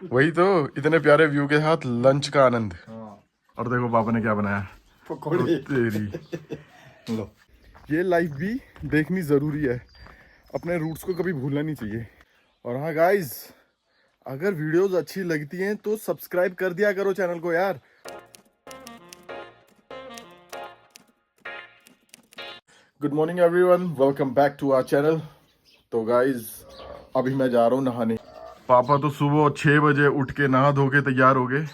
वही तो, इतने प्यारे व्यू के साथ लंच का आनंद। और देखो पापा ने क्या बनाया, पकौड़े। तेरी लो। ये लाइफ भी देखनी जरूरी है, अपने रूट्स को कभी भूलना नहीं चाहिए। और हाँ गाइस, अगर वीडियोस अच्छी लगती हैं तो सब्सक्राइब कर दिया करो चैनल को यार। Good morning everyone, welcome back to our channel. तो गाइस अभी मैं जा रहा हूँ नहाने। पापा तो सुबह 6 बजे उठ के नहा धो के तैयार हो गए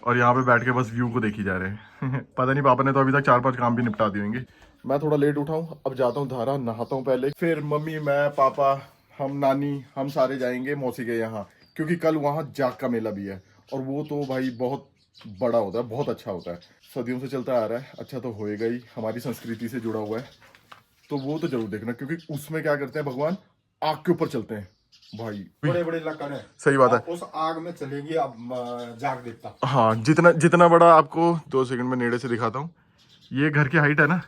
और यहाँ पे बैठ के बस व्यू को देखी जा रहे हैं। पता नहीं पापा ने तो अभी तक 4-5 काम भी निपटा दिए होंगे। मैं थोड़ा लेट उठा हूँ, अब जाता हूँ धारा, नहाता हूँ पहले, फिर मम्मी, मैं, पापा, हम, नानी, हम सारे जाएंगे मौसी के यहाँ, क्योंकि कल वहाँ जाग का मेला भी है। और वो तो भाई बहुत बड़ा होता है, बहुत अच्छा होता है, सदियों से चलता आ रहा है, अच्छा तो होएगा ही, हमारी संस्कृति से जुड़ा हुआ है। तो वो तो जरूर देखना, क्योंकि उसमें क्या करते हैं, भगवान आग के ऊपर चलते हैं भाई, बड़े बड़े लकड़ है। सही बात है। उस आग में चलेगी अब जाग देता। हाँ, जितना जितना बड़ा, आपको 2 सेकंड में नेड़े से दिखाता हूँ। ये घर की हाइट है ना,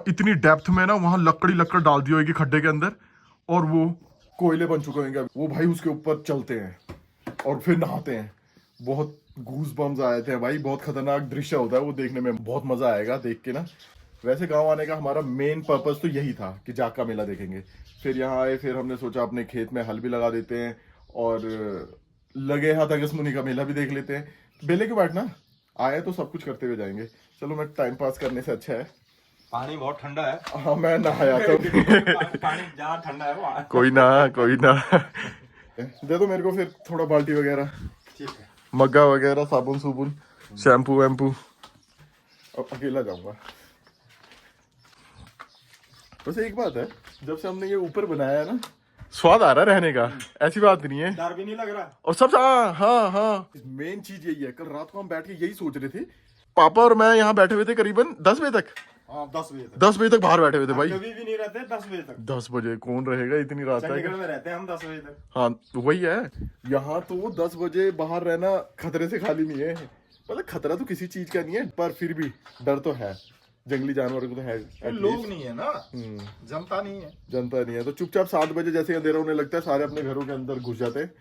इतनी डेप्थ में ना वहां लकड़ डाल दी होगी खड्डे के अंदर, और वो कोयले बन चुके होंगे, वो भाई उसके ऊपर चलते हैं और फिर नहाते हैं। बहुत गूज बम्स आए थे भाई, बहुत खतरनाक दृश्य होता है वो, देखने में बहुत मजा आएगा देख के ना। वैसे गांव आने का हमारा मेन पर्पस तो यही था कि जाग का मेला देखेंगे। फिर यहाँ आए, फिर हमने सोचा अपने खेत में हल भी लगा देते हैं और लगे हाथ अगस्मुनि का मेला भी देख लेते हैं। बेले क्यों बैठना, आए तो सब कुछ करते हुए जाएंगे। चलो, मैं टाइम पास करने से अच्छा है। पानी बहुत ठंडा है। हाँ, मैं नहाया तो पानी जहाँ ठंडा है वो कोई ना दे दो मेरे को फिर थोड़ा बाल्टी वगैरह, ठीक है, मग्गा वगैरह, साबुन सुबुन, शैम्पू वैम्पू। अब अकेला जाऊंगा। बस एक बात है, जब से हमने ये ऊपर बनाया है ना, स्वाद आ रहा है रहने का, ऐसी बात नहीं है। डर भी नहीं लग रहा। और सब हाँ, मेन चीज यही है। कल रात को हम बैठ के यही सोच रहे थे, पापा और मैं यहाँ बैठे हुए थे करीबन 10 बजे तक। हाँ, 10 बजे तक। 10 बजे तक बाहर बैठे हुए थे भाई। कभी भी नहीं रहते 10 बजे तक। 10 बजे कौन रहेगा इतनी रात तक? चंडीगढ़ में रहते हैं हम 10 बजे तक। हाँ, वही है। यहाँ तो 10 बजे बाहर रहना खतरे से खाली नहीं है। मतलब खतरा तो किसी चीज का नहीं है, पर फिर भी डर तो है, जंगली जानवरों को तो है। लोग नहीं है ना, जनता नहीं है। जनता नहीं है तो चुपचाप 7 बजे जैसे अंधेरा होने लगता है, सारे अपने घरों के अंदर घुस जाते हैं।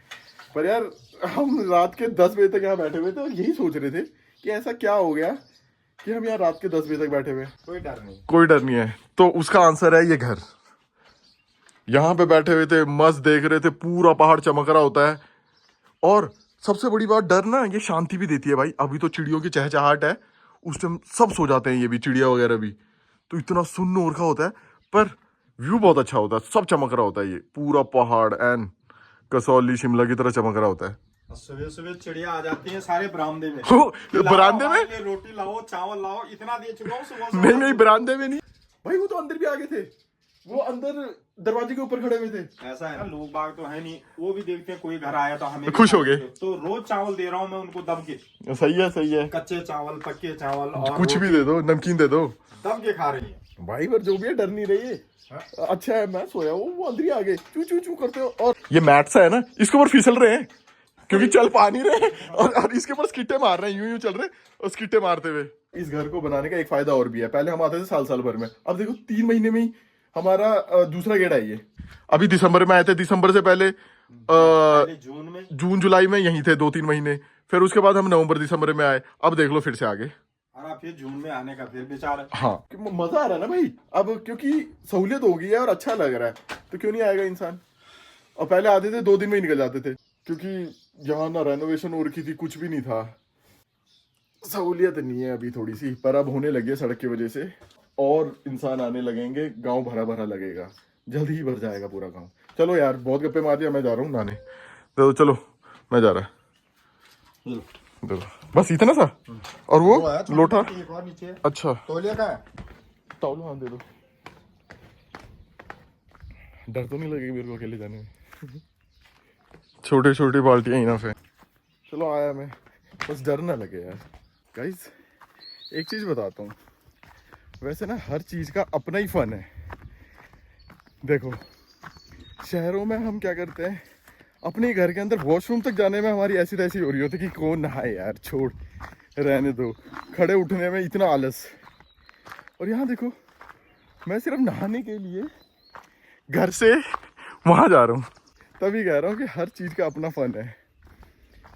पर यार, हम रात के 10 बजे तक यहाँ बैठे हुए थे और यही सोच रहे थे कि ऐसा क्या हो गया कि हम यहाँ रात के 10 बजे तक बैठे हुए। कोई डर नहीं, कोई डर नहीं है। तो उसका आंसर है ये घर। यहाँ पे बैठे हुए थे, मस्त देख रहे थे, पूरा पहाड़ चमक रहा होता है। और सबसे बड़ी बात, डर ना ये शांति भी देती है भाई। अभी तो चिड़ियों की चहचहाहट है, उस टाइम सब सो जाते हैं, ये भी चिड़िया वगैरह भी, तो इतना सुन्न ओरखा होता है। पर व्यू बहुत अच्छा होता है, सब चमक रहा होता है, ये पूरा पहाड़ एंड कसौली शिमला की तरह चमक रहा होता है। सुबह सुबह चिड़िया आ जाती है सारे बरामदे में। बरामदे में रोटी लाओ, चावल लाओ, इतना दे चुका हूँ सुबह। नहीं, बरामदे में नहीं भाई, वो तो अंदर भी आ गए थे, वो अंदर दरवाजे के ऊपर खड़े हुए थे। ऐसा है ना, लोग बाग तो है नहीं, वो भी देखते हैं कोई घर आया तो हमें खुश हो गए। तो रोज चावल दे रहा हूँ मैं उनको दब के। सही है। कच्चे चावल, पक्के चावल, और कुछ भी दे दो, नमकीन दे दो, दब के खा रही है भाई। पर जो भी है, डर नहीं रही है। अच्छा है, मैं सोया हूँ, वो अंदर ही आ गए, चू चू करते हो। और ये मैट सा है ना, इसके ऊपर फिसल रहे हैं क्योंकि चल पा नहीं रहे, और इसके ऊपर स्किट्टे मार रहे हैं, यूं चल रहे और स्किट्टे मारते हुए। इस घर को बनाने का एक फायदा और भी है, पहले हम आते थे साल भर में, अब देखो 3 महीने में ही हमारा दूसरा गेड़ा है ये। अभी दिसंबर में आए थे, दिसंबर से पहले जून जुलाई में यहीं थे 2-3 महीने, फिर उसके बाद हम नवंबर दिसंबर में आए, अब देख लो फिर से आगे। और फिर जून में आने का फिर विचार है। हाँ, मजा आ रहा है ना भाई अब, क्योंकि सहूलियत हो गई है और अच्छा लग रहा है, तो क्यों नहीं आएगा इंसान। और पहले आते थे 2 दिन में ही निकल जाते थे, क्योंकि यहाँ ना रेनोवेशन हो रखी थी, कुछ भी नहीं था। सहूलियत नहीं है अभी थोड़ी सी, पर अब होने लगी है सड़क की वजह से, और इंसान आने लगेंगे, गांव भरा भरा लगेगा, जल्द ही भर जाएगा पूरा गांव। चलो यार, बहुत गप्पे मार दिया, मैं जा रहा हूँ नहाने। तो चलो, मैं जा रहा। बस इतना सा। और वो लोटा एक और नीचे। अच्छा, तौलिया का है, तौलो हाँ दे दो। डर तो नहीं लगेगा मेरे को अकेले जाने में? छोटी छोटी बाल्टियां इनफ है। चलो आया मैं, बस डर ना लगे यार। गाइस, एक चीज बताता हूँ, वैसे ना हर चीज का अपना ही फन है। देखो, शहरों में हम क्या करते हैं, अपने घर के अंदर वॉशरूम तक जाने में हमारी ऐसी तैसी हो रही होती कि कौन नहाए यार, छोड़ रहने दो, खड़े उठने में इतना आलस। और यहाँ देखो, मैं सिर्फ नहाने के लिए घर से वहां जा रहा हूँ, तभी कह रहा हूँ कि हर चीज़ का अपना फन है।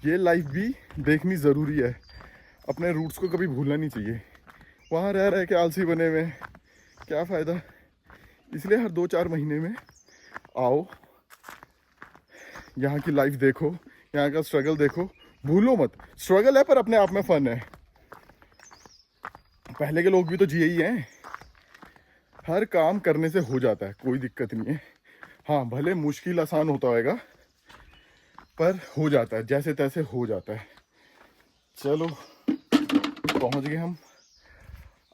ये लाइफ भी देखनी ज़रूरी है। अपने रूट्स को कभी भूलना नहीं चाहिए। वहाँ रह रहे के आलसी बने हुए क्या फ़ायदा। इसलिए हर 2-4 महीने में आओ, यहाँ की लाइफ देखो, यहाँ का स्ट्रगल देखो। भूलो मत, स्ट्रगल है पर अपने आप में फन है। पहले के लोग भी तो जिए ही हैं। हर काम करने से हो जाता है, कोई दिक्कत नहीं है। हाँ, भले मुश्किल आसान होता होगा पर हो जाता है, जैसे तैसे हो जाता है। चलो पहुंच गए हम।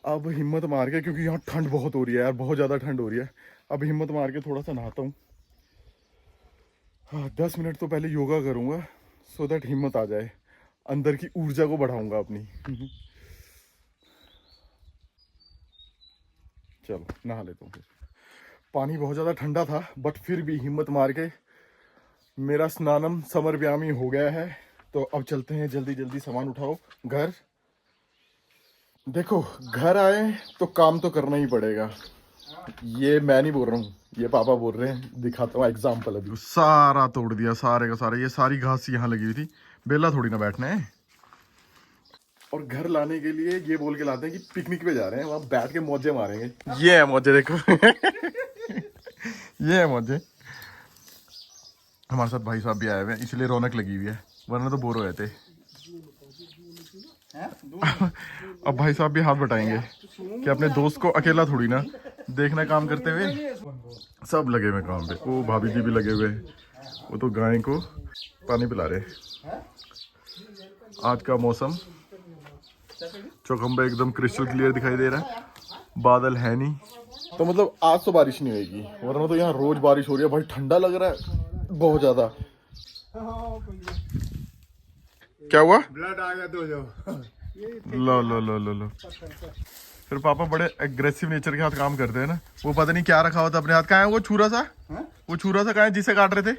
अब हिम्मत मार के, क्योंकि यहाँ ठंड बहुत हो रही है यार, बहुत ज़्यादा ठंड हो रही है। अब हिम्मत मार के थोड़ा सा नहाता हूँ। हाँ, 10 मिनट तो पहले योगा करूँगा सो दैट हिम्मत आ जाए, अंदर की ऊर्जा को बढ़ाऊंगा अपनी। चलो नहा लेता हूँ फिर। पानी बहुत ज़्यादा ठंडा था बट फिर भी हिम्मत मार के मेरा स्नानम समर्पयामी हो गया है। तो अब चलते हैं, जल्दी जल्दी सामान उठाओ। घर देखो, घर आए तो काम तो करना ही पड़ेगा। ये मैं नहीं बोल रहा हूँ, ये पापा बोल रहे हैं। दिखाता हूँ एग्जाम्पल। अभी सारा तोड़ दिया, सारे का सारा। ये सारी घास यहाँ लगी हुई थी, बेला थोड़ी ना बैठना है। और घर लाने के लिए ये बोल के लाते हैं कि पिकनिक पे जा रहे हैं, वहाँ बैठ के मौजे मारेंगे। ये है मौजे, देखो। ये है मौजे। हमारे साथ भाई साहब भी आए हुए हैं, इसलिए रौनक लगी हुई है, वरना तो बोर हो जाते। अब भाई साहब भी हाथ बटाएंगे कि अपने दोस्त को अकेला थोड़ी ना देखना काम करते हुए। सब लगे हुए काम पे। वो भाभी जी भी लगे हुए, वो तो गाय को पानी पिला रहे। आज का मौसम चौखंबा एकदम क्रिस्टल क्लियर दिखाई दे रहा है, बादल है नहीं। तो मतलब आज तो बारिश नहीं होगी, वरना तो यहाँ रोज बारिश हो रही है। भाई ठंडा लग रहा है बहुत ज्यादा। क्या हुआ? ब्लड आ गया तो जो लो लो लो लो लो। फिर पापा बड़े एग्रेसिव नेचर के हाथ काम करते हैं ना। वो पता नहीं क्या रखा हुआ था अपने हाथ। कहाँ है वो छुरा सा? वो छुरा सा कहाँ है जिसे काट रहे थे?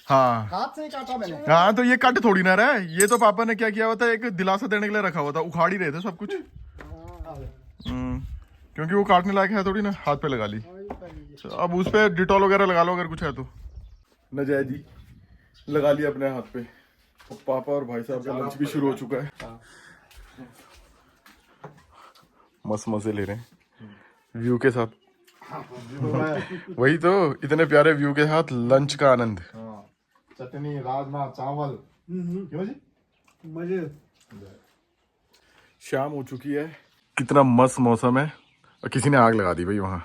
हाँ, हाथ से ही काटा मैंने। हाँ, तो ये कट थोड़ी ना रहा है। ये तो पापा ने क्या किया हुआ था, एक दिलासा देने के लिए रखा हुआ था। उखाड़ ही रहे थे सब कुछ। क्योंकि वो काटने लायक है थोड़ी ना, हाथ पे लगा ली। अब उस पे डिटॉल वगैरह लगा लो अगर कुछ है तो। नजय जी लगा लिया अपने हाथ पे। और पापा और भाई साहब का लंच भी शुरू हो चुका है। मस्त मजे ले रहे हैं व्यू के साथ। वही तो, इतने प्यारे व्यू के साथ लंच का आनंद। चटनी, राजमा, चावल। क्यों जी? मजे। शाम हो चुकी है, कितना मस्त मौसम है। और किसी ने आग लगा दी भाई वहाँ।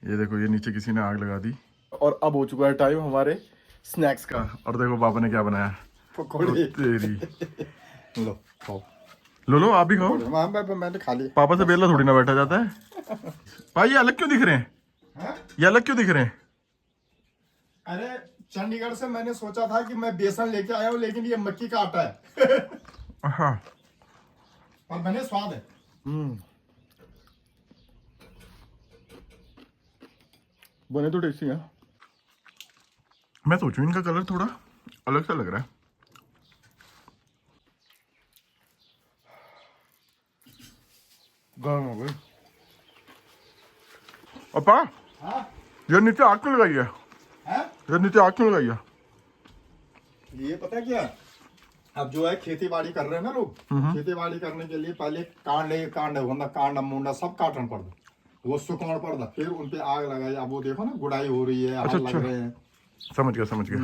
ये देखो, ये नीचे किसी ने आग लगा दी। और अब हो चुका है टाइम हमारे स्नैक्स का। और देखो पापा ने क्या बनाया, पकौड़े। तेरी। लो खाओ। लो आप भी खाओ। मैंने खा लिया। पापा से बेला थोड़ी ना बैठा जाता है। भाई ये अलग क्यों दिख रहे हैं? ये अलग क्यों दिख रहे हैं? अरे चंडीगढ़ से मैंने सोचा था कि मैं बेसन लेके आया हूँ, लेकिन ये मक्की का आटा है। हाँ, और मैंने स्वाद है। बने तो टेस्टी है। मैं सोचूं इनका कलर थोड़ा अलग सा लग रहा है। गर्म हो गई। अपा, ये नीचे आग क्यों लगाई है? ये नीचे आग क्यों लगाई है? ये पता क्या, अब जो है खेती बाड़ी कर रहे हैं ना लोग, खेती बाड़ी करने के लिए पहले कांड मुंडा सब काटना पड़ता, वो सुखाना पड़ता, फिर उनपे आग लगाई। अब वो देखो ना, गुड़ाई हो रही है, हल लग रहे हैं। समझ गया।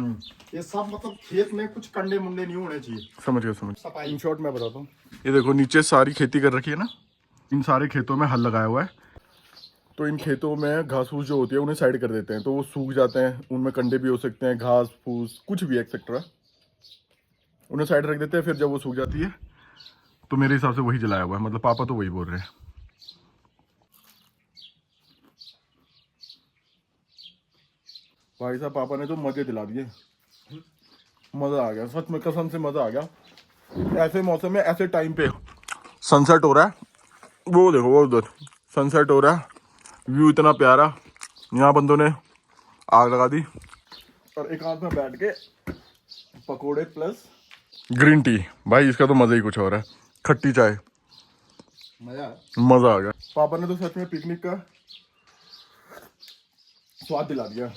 ये सब मतलब खेत में कुछ कंडे मुंडे नहीं होने चाहिए। समझ गया। सफाई। इन शॉर्ट मैं बताता हूँ। ये देखो नीचे सारी खेती कर रखी है ना, इन सारे खेतों में हल लगाया हुआ है। तो इन खेतों में घास फूस जो होती है उन्हें साइड कर देते हैं, तो वो सूख जाते हैं। उनमें कंडे भी हो सकते हैं, घास फूस कुछ भी एक्सेट्रा, उन्हें साइड रख देते हैं। फिर जब वो सूख जाती है तो मेरे हिसाब से वही जलाया हुआ है, मतलब पापा तो वही बोल रहे हैं। भाई साहब पापा ने तो मजे दिला दिए, मजा आ गया सच में, कसम से मजा आ गया। ऐसे मौसम में ऐसे टाइम पे सनसेट हो रहा है, वो देखो वो उधर सनसेट हो रहा है, व्यू इतना प्यारा। यहाँ बंदों ने आग लगा दी और एक हाथ में बैठ के पकोड़े प्लस ग्रीन टी। भाई इसका तो मजा ही कुछ और है, खट्टी चाय, मजा आ गया। पापा ने तो सच में पिकनिक का स्वाद दिला दिया।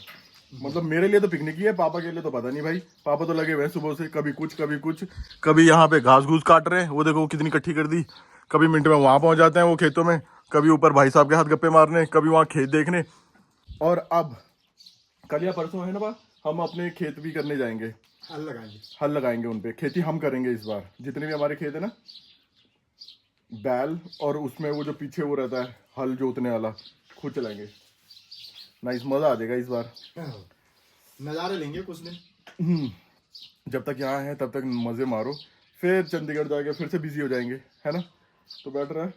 मतलब मेरे लिए तो पिकनिक ही है, पापा के लिए तो पता नहीं भाई। पापा तो लगे हुए हैं सुबह से, कभी कुछ कभी कुछ, कभी यहाँ पे घास घूस काट रहे हैं, वो देखो कितनी इकट्ठी कर दी। कभी मिनट में वहां पहुंच जाते हैं वो खेतों में, कभी ऊपर भाई साहब के हाथ गप्पे मारने, कभी वहां खेत देखने। और अब कल या परसों है ना बा, हम अपने खेत भी करने जाएंगे, हल लगाएंगे उनपे। खेती हम करेंगे इस बार, जितने भी हमारे खेत है ना, बैल और उसमें वो जो पीछे वो रहता है हल जोतने वाला, खुद चलाएंगे। नाइस, मजा आ जाएगा इस बार। नज़ारे लेंगे कुछ दिन। जब तक यहाँ है तब तक मजे मारो, फिर चंडीगढ़ जाके फिर से बिजी हो जाएंगे, है ना। तो बेटर है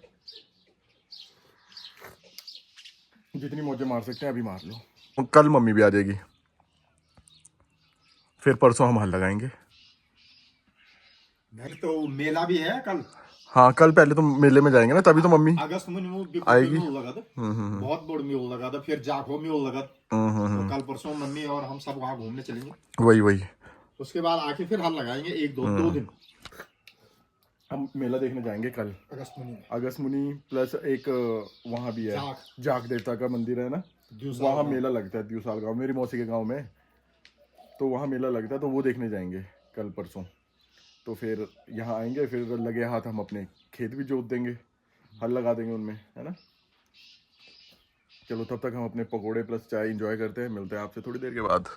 जितनी मौजें मार सकते हैं अभी मार लो। कल मम्मी भी आ जाएगी, फिर परसों हम हल लगाएंगे। नहीं तो मेला भी है कल। हाँ कल पहले तो मेले में जाएंगे ना, तभी तो मम्मी अगस्त में वो आएगी। मेल लगा था, बहुत बड़ मेल लगा था, फिर जाखो मेल लगा। तो कल परसों मम्मी और हम सब वहाँ घूमने चलेंगे। वही उसके बाद आके फिर हल लगाएंगे एक दो दिन। हम मेला देखने जाएंगे कल, अगस्त मुनि प्लस एक वहाँ भी है जाक देवता का मंदिर है ना, वहाँ मेला लगता है द्यूसाल गांव, मेरी मौसी के गांव में। तो वहाँ मेला लगता है, तो वो देखने जाएंगे कल परसों। तो फिर यहाँ आएंगे, फिर लगे हाथ हम अपने खेत भी जोत देंगे, हल लगा देंगे उनमें, है ना। चलो तब तक हम अपने पकोड़े प्लस चाय एंजॉय करते हैं, मिलते हैं आपसे थोड़ी देर के बाद।